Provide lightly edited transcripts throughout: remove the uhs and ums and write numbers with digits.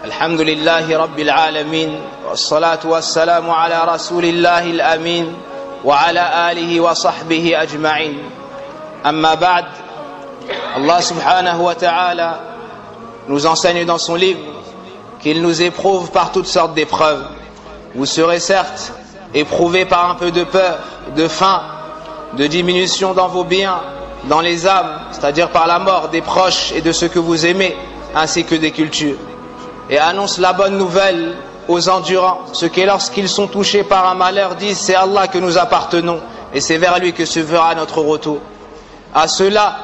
الحمد لله رب العالمين والصلاة والسلام على رسول الله الأمين وعلى آله وصحبه أجمعين أما بعد. Allah subhanahu wa ta'ala nous enseigne dans son livre qu'il nous éprouve par toutes sortes d'épreuves. Vous serez certes éprouvés par un peu de peur, de faim, de diminution dans vos biens, dans les âmes, c'est-à-dire par la mort des proches et de ceux que vous aimez, ainsi que des cultures. Et annonce la bonne nouvelle aux endurants, ceux qui lorsqu'ils sont touchés par un malheur disent c'est Allah que nous appartenons et c'est vers lui que se fera notre retour. À ceux-là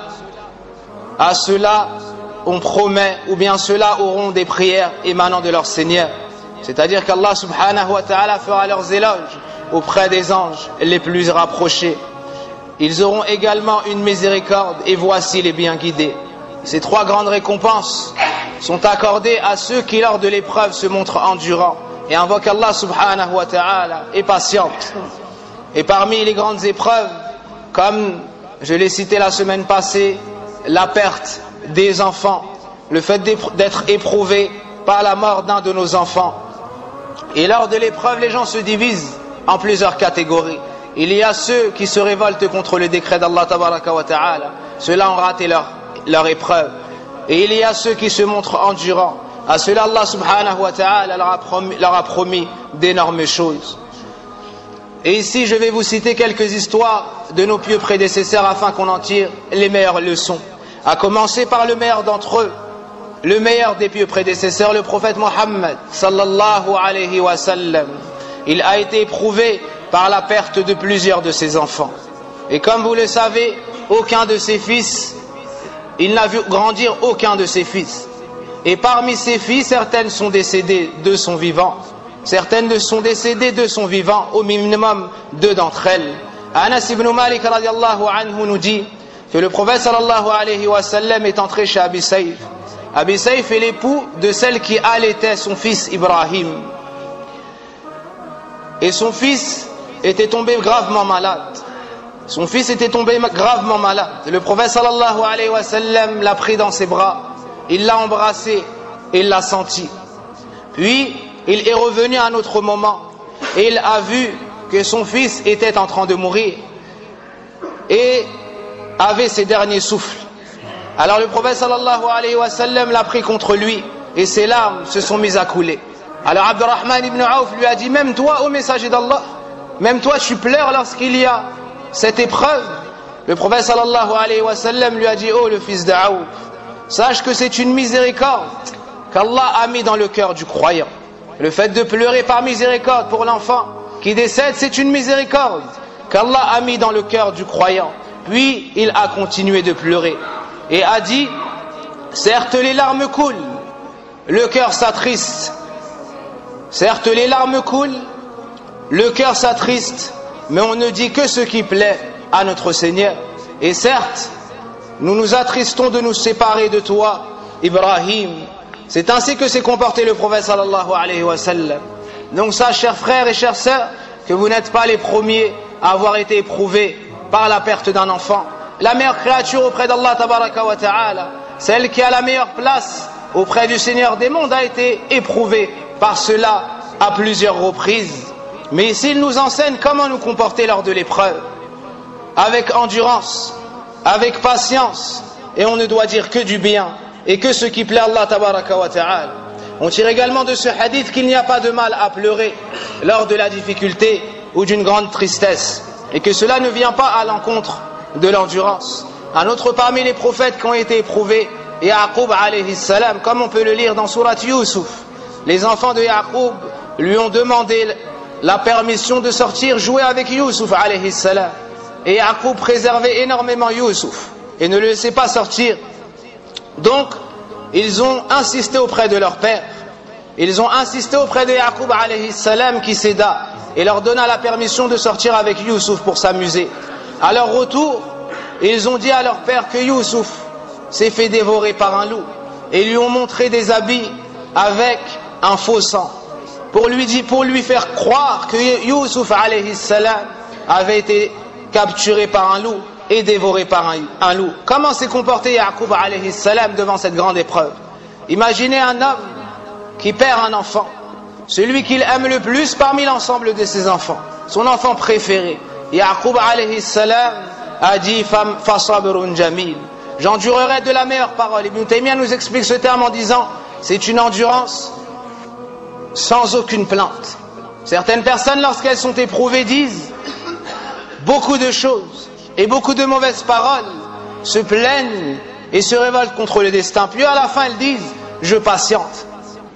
on promet, ou bien ceux-là auront des prières émanant de leur Seigneur, c'est-à-dire qu'Allah subhanahu wa ta'ala fera leurs éloges auprès des anges les plus rapprochés. Ils auront également une miséricorde et voici les bien guidés. Ces trois grandes récompenses sont accordées à ceux qui lors de l'épreuve se montrent endurants et invoquent Allah subhanahu wa ta'ala et patientent. Et parmi les grandes épreuves, comme je l'ai cité la semaine passée, la perte des enfants, le fait d'être éprouvé par la mort d'un de nos enfants. Et lors de l'épreuve, les gens se divisent en plusieurs catégories. Il y a ceux qui se révoltent contre le décret d'Allah tabaraka wa ta'ala. Ceux-là ont raté leur épreuve. Et il y a ceux qui se montrent endurants. À ceux-là, Allah subhanahu wa ta'ala leur a promis d'énormes choses. Et ici, je vais vous citer quelques histoires de nos pieux prédécesseurs afin qu'on en tire les meilleures leçons. À commencer par le meilleur d'entre eux, le meilleur des pieux prédécesseurs, le prophète Mohammed sallallahu alayhi wa sallam. Il a été éprouvé par la perte de plusieurs de ses enfants. Et comme vous le savez, aucun de ses fils, il n'a vu grandir aucun de ses fils. Et parmi ses filles, certaines sont décédées de son vivant. Certaines sont décédées de son vivant, au minimum 2 d'entre elles. Anas ibn Malik radiallahu anhu nous dit que le prophète sallallahu alayhi wa sallam est entré chez Abi Sayf. Abi Sayf est l'époux de celle qui allaitait son fils Ibrahim. Et son fils était tombé gravement malade. Son fils était tombé gravement malade. Le prophète sallallahu alayhi wa sallam l'a pris dans ses bras. Il l'a embrassé et il l'a senti. Puis, il est revenu à un autre moment et il a vu que son fils était en train de mourir et avait ses derniers souffles. Alors le prophète sallallahu alayhi wa sallam l'a pris contre lui et ses larmes se sont mises à couler. Alors Abdurrahman ibn Auf lui a dit, même toi, ô messager d'Allah, même toi tu pleures lorsqu'il y a cette épreuve. Le prophète sallallahu alayhi wa sallam lui a dit, oh le fils d'Aouf, sache que c'est une miséricorde qu'Allah a mis dans le cœur du croyant. Le fait de pleurer par miséricorde pour l'enfant qui décède, c'est une miséricorde qu'Allah a mis dans le cœur du croyant. Puis il a continué de pleurer et a dit, certes les larmes coulent, le cœur s'attriste. Certes les larmes coulent, le cœur s'attriste, mais on ne dit que ce qui plaît à notre Seigneur. Et certes, nous nous attristons de nous séparer de toi, Ibrahim. C'est ainsi que s'est comporté le prophète sallallahu alayhi wa sallam. Donc ça, chers frères et chères sœurs, que vous n'êtes pas les premiers à avoir été éprouvés par la perte d'un enfant. La meilleure créature auprès d'Allah tabaraka wa ta'ala, celle qui a la meilleure place auprès du Seigneur des mondes, a été éprouvée par cela à plusieurs reprises. Mais ici, il nous enseigne comment nous comporter lors de l'épreuve, avec endurance, avec patience, et on ne doit dire que du bien et que ce qui plaît à Allah tabaraka wa ta'ala. On tire également de ce hadith qu'il n'y a pas de mal à pleurer lors de la difficulté ou d'une grande tristesse, et que cela ne vient pas à l'encontre de l'endurance. Un autre parmi les prophètes qui ont été éprouvés, Yaqub alayhi salam, comme on peut le lire dans Surat Yusuf. Les enfants de Yaqub lui ont demandé la permission de sortir jouer avec Yusuf alayhi salam. Et Yaqub préservait énormément Yusuf et ne le laissait pas sortir. Donc, ils ont insisté auprès de leur père. Ils ont insisté auprès de Yaqub alayhi salam qui céda et leur donna la permission de sortir avec Yusuf pour s'amuser. À leur retour, ils ont dit à leur père que Yusuf s'est fait dévorer par un loup et lui ont montré des habits avec un faux sang pour lui faire croire que Yusuf alayhi salam avait été capturé par un loup et dévoré par un loup. Comment s'est comporté Yaqub alayhi salam devant cette grande épreuve? Imaginez un homme qui perd un enfant, celui qu'il aime le plus parmi l'ensemble de ses enfants, son enfant préféré, Yaqub alayhi salam a dit fasabrun jamil, j'endurerai de la meilleure parole. Ibn Taymiyyah nous explique ce terme en disant c'est une endurance sans aucune plainte. Certaines personnes, lorsqu'elles sont éprouvées, disent beaucoup de choses et beaucoup de mauvaises paroles, se plaignent et se révoltent contre le destin. Puis à la fin, elles disent je patiente.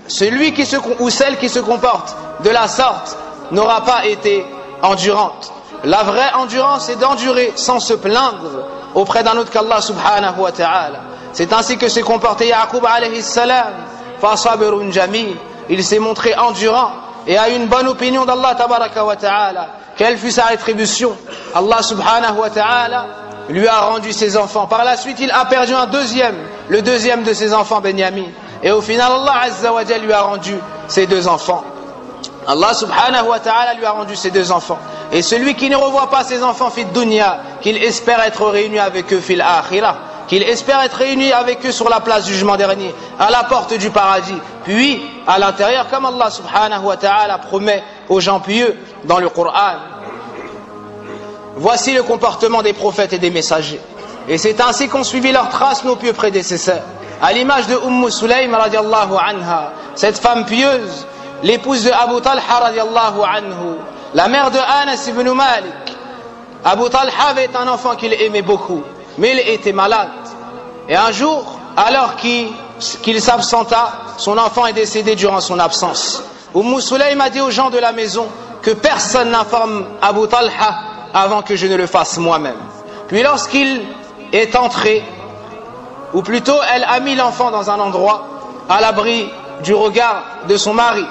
Celui ou celle qui se comporte de la sorte n'aura pas été endurante. La vraie endurance est d'endurer sans se plaindre auprès d'un autre qu'Allah subhanahu wa ta'ala. C'est ainsi que s'est comporté Yaqub alayhi salam. Fasabirun jamil. Il s'est montré endurant et a une bonne opinion d'Allah tabaraka wa ta'ala. Quelle fut sa rétribution? Allah subhanahu wa ta'ala lui a rendu ses enfants. Par la suite, il a perdu le deuxième de ses enfants, Benyamin. Et au final, Allah azza wa jalla lui a rendu ses deux enfants. Allah subhanahu wa ta'ala lui a rendu ses deux enfants. Et celui qui ne revoit pas ses enfants fil dunya, qu'il espère être réuni avec eux fil akhirah, qu'il espère être réuni avec eux sur la place du jugement dernier, à la porte du paradis, puis à l'intérieur, comme Allah subhanahu wa ta'ala promet aux gens pieux dans le Coran. Voici le comportement des prophètes et des messagers. Et c'est ainsi qu'ont suivi leurs traces nos pieux prédécesseurs. À l'image de Sulaym radiallahu anha, cette femme pieuse, l'épouse de Abu Talha radiallahu anhu, la mère de Anas ibn Malik. Abu Talha avait un enfant qu'il aimait beaucoup, mais il était malade. Et un jour, alors qu'il s'absenta, son enfant est décédé durant son absence. Sulaym a dit aux gens de la maison que personne n'informe Abu Talha avant que je ne le fasse moi-même. Puis lorsqu'il est entré, ou plutôt elle a mis l'enfant dans un endroit à l'abri du regard de son mari.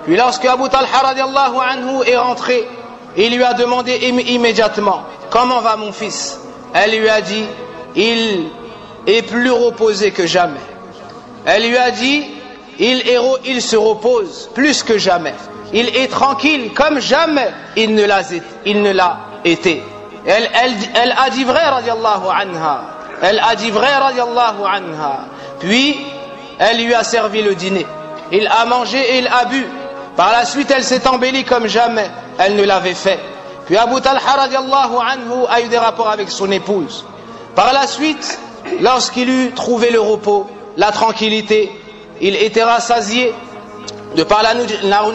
Puis lorsque Abu Talha radiallahu anhu est rentré, il lui a demandé immédiatement comment va mon fils. Elle lui a dit il est plus reposé que jamais. Elle lui a dit il se repose plus que jamais. Il est tranquille comme jamais il ne l'a été. Elle a dit vrai radiallahu anha. Elle a dit vrai radiallahu anha. Puis elle lui a servi le dîner. Il a mangé et il a bu. Par la suite elle s'est embellie comme jamais elle ne l'avait fait. Puis Abu Talha radiallahu anhu a eu des rapports avec son épouse. Par la suite, lorsqu'il eut trouvé le repos, la tranquillité, il était rassasié de par la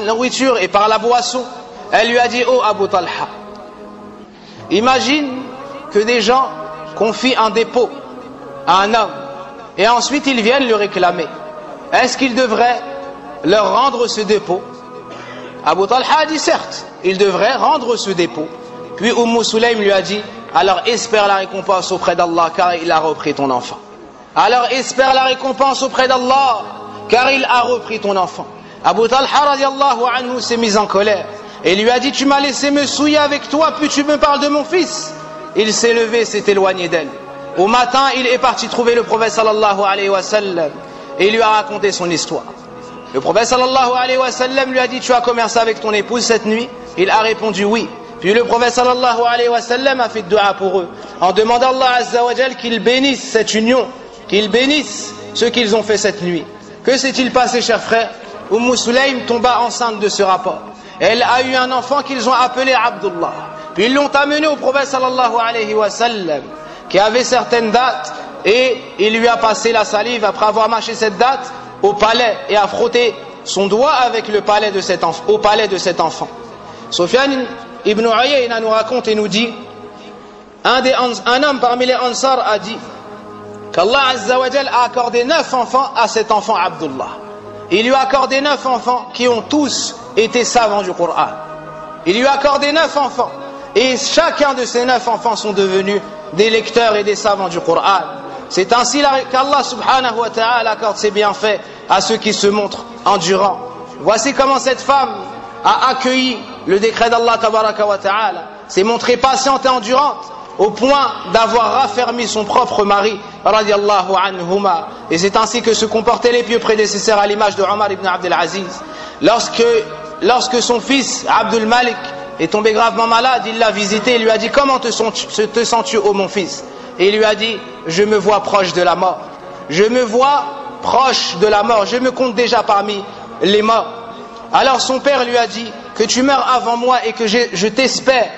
nourriture et par la boisson. Elle lui a dit oh Abu Talha, imagine que des gens confient un dépôt à un homme et ensuite ils viennent le réclamer. Est-ce qu'il devrait leur rendre ce dépôt? Abu Talha a dit certes, il devrait rendre ce dépôt. Puis Sulaym lui a dit alors espère la récompense auprès d'Allah car il a repris ton enfant. Alors espère la récompense auprès d'Allah car il a repris ton enfant. Abu Talha radiallahu anhu s'est mis en colère et lui a dit tu m'as laissé me souiller avec toi puis tu me parles de mon fils. Il s'est levé, s'est éloigné d'elle. Au matin, il est parti trouver le prophète sallallahu alayhi wa sallam et il lui a raconté son histoire. Le prophète sallallahu alayhi wa sallam lui a dit tu as commercé avec ton épouse cette nuit? Il a répondu oui. Puis le prophète sallallahu alayhi wa sallam a fait dua pour eux en demandant à Allah azza wa jal qu'il bénisse cette union, qu'il bénisse ce qu'ils ont fait cette nuit. Que s'est-il passé, chers frères? Sulaym tomba enceinte de ce rapport. Elle a eu un enfant qu'ils ont appelé Abdullah. Puis ils l'ont amené au prophète sallallahu alayhi wa sallam qui avait certaines dates et il lui a passé la salive après avoir mâché cette date au palais et a frotté son doigt avec le palais de cet enfant, au palais de cet enfant. Sufyan ibn Uyayna nous raconte et nous dit un homme parmi les Ansar a dit qu'Allah azza wa jal a accordé 9 enfants à cet enfant Abdullah. Il lui a accordé 9 enfants qui ont tous été savants du Coran. Il lui a accordé 9 enfants et chacun de ces 9 enfants sont devenus des lecteurs et des savants du Coran. C'est ainsi qu'Allah subhanahu wa ta'ala accorde ses bienfaits à ceux qui se montrent endurants. Voici comment cette femme a accueilli le décret d'Allah tabaraka wa ta'ala, s'est montrée patiente et endurante au point d'avoir raffermi son propre mari radiallahu anhuma. Et c'est ainsi que se comportaient les pieux prédécesseurs à l'image de Omar ibn Abdel Aziz. Lorsque son fils Abdul Malik est tombé gravement malade, il l'a visité et lui a dit comment te sens-tu ô mon fils? Et il lui a dit je me vois proche de la mort. Je me vois proche de la mort. Je me compte déjà parmi les morts. Alors son père lui a dit que tu meurs avant moi et que je t'espère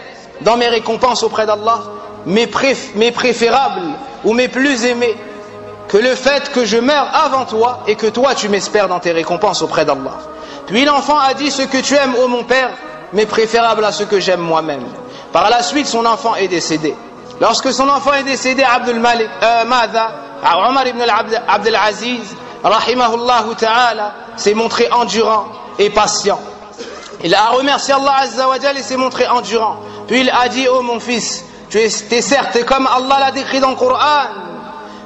dans mes récompenses auprès d'Allah, mes préférables ou mes plus aimés, que le fait que je meure avant toi et que toi tu m'espères dans tes récompenses auprès d'Allah. Puis l'enfant a dit: ce que tu aimes, ô mon père, m'est préférable à ce que j'aime moi-même. Par la suite, son enfant est décédé. Lorsque son enfant est décédé, Omar ibn Abdel Aziz, rahimahullah ta'ala, s'est montré endurant et patient. Il a remercié Allah Azza wa Jal et s'est montré endurant. Puis il a dit: oh mon fils, tu es certes, comme Allah l'a décrit dans le Coran,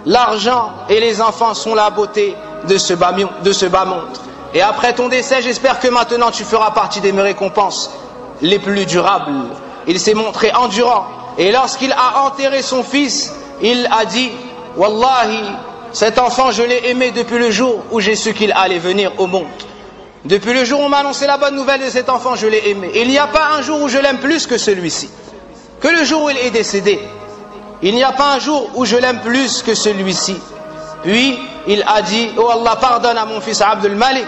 l'argent et les enfants sont la beauté de ce bas monde. Et après ton décès, j'espère que maintenant tu feras partie des mes récompenses les plus durables. Il s'est montré endurant. Et lorsqu'il a enterré son fils, il a dit: Wallahi, cet enfant je l'ai aimé depuis le jour où j'ai su qu'il allait venir au monde. Depuis le jour où on m'a annoncé la bonne nouvelle de cet enfant, je l'ai aimé. Il n'y a pas un jour où je l'aime plus que celui-ci, que le jour où il est décédé. Il n'y a pas un jour où je l'aime plus que celui-ci. Puis il a dit: oh Allah, pardonne à mon fils Abdul Malik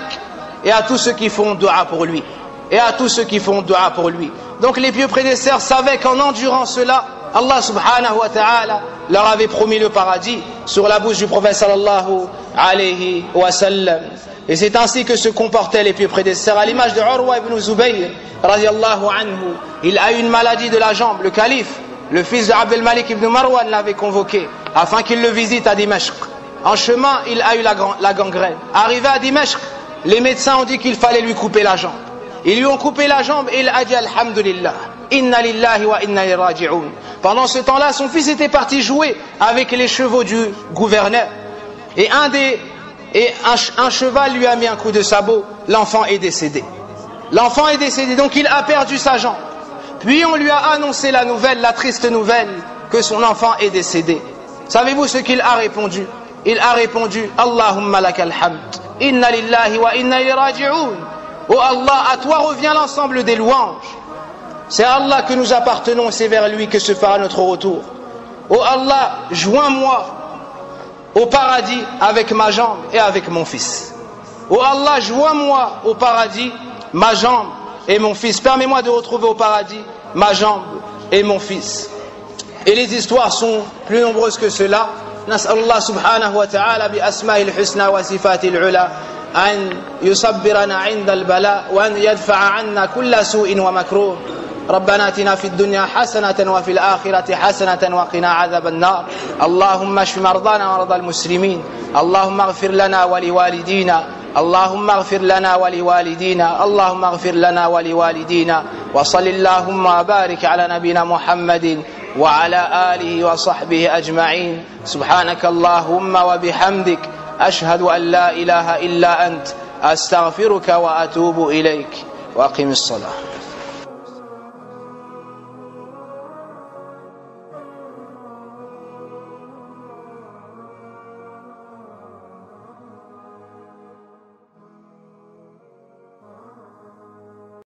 et à tous ceux qui font dua pour lui. Et à tous ceux qui font dua pour lui. Donc les pieux prédécesseurs savaient qu'en endurant cela, Allah subhanahu wa ta'ala leur avait promis le paradis sur la bouche du prophète sallallahu alayhi wa sallam. Et c'est ainsi que se comportaient les pieux prédécesseurs. À l'image de Urwa ibn Zubayr radiyallahu anhu, il a eu une maladie de la jambe. Le calife, le fils de Abdel Malik ibn Marwan, l'avait convoqué afin qu'il le visite à Dimashq. En chemin, il a eu la gangrène. Arrivé à Dimashq, les médecins ont dit qu'il fallait lui couper la jambe. Ils lui ont coupé la jambe et il a dit: Alhamdulillah, inna lillahi wa inna ilayhi raji'un. Pendant ce temps-là, son fils était parti jouer avec les chevaux du gouverneur. Et un cheval lui a mis un coup de sabot. L'enfant est décédé. L'enfant est décédé, donc il a perdu sa jambe. Puis on lui a annoncé la nouvelle, la triste nouvelle, que son enfant est décédé. Savez-vous ce qu'il a répondu? Il a répondu: Allahumma lakal hamd, inna lillahi wa inna ilayhi raji'un. Oh Allah, à toi revient l'ensemble des louanges. C'est à Allah que nous appartenons et c'est vers lui que se fera notre retour. Oh Allah, joins-moi au paradis avec ma jambe et avec mon fils. Oh Allah, joins-moi au paradis, ma jambe et mon fils. Permets-moi de retrouver au paradis ma jambe et mon fils. Et les histoires sont plus nombreuses que cela. نسأل الله سبحانه وتعالى بأسمائه الحسنى وصفاته العلى أن يصبرنا عند البلاء وأن يدفع عنا كل سوء ومكروه. ربنا آتنا في الدنيا حسنة وفي الآخرة حسنة وقنا عذاب النار. اللهم اشف مرضانا ومرضى المسلمين. اللهم اغفر لنا ولوالدينا. اللهم اغفر لنا ولوالدينا. اللهم اغفر لنا ولوالدينا. وصل اللهم وبارك على نبينا محمد وعلى آله وصحبه أجمعين. سبحانك اللهم وبحمدك أشهد أن لا إله إلا أنت أستغفرك وأتوب إليك وأقم الصلاة.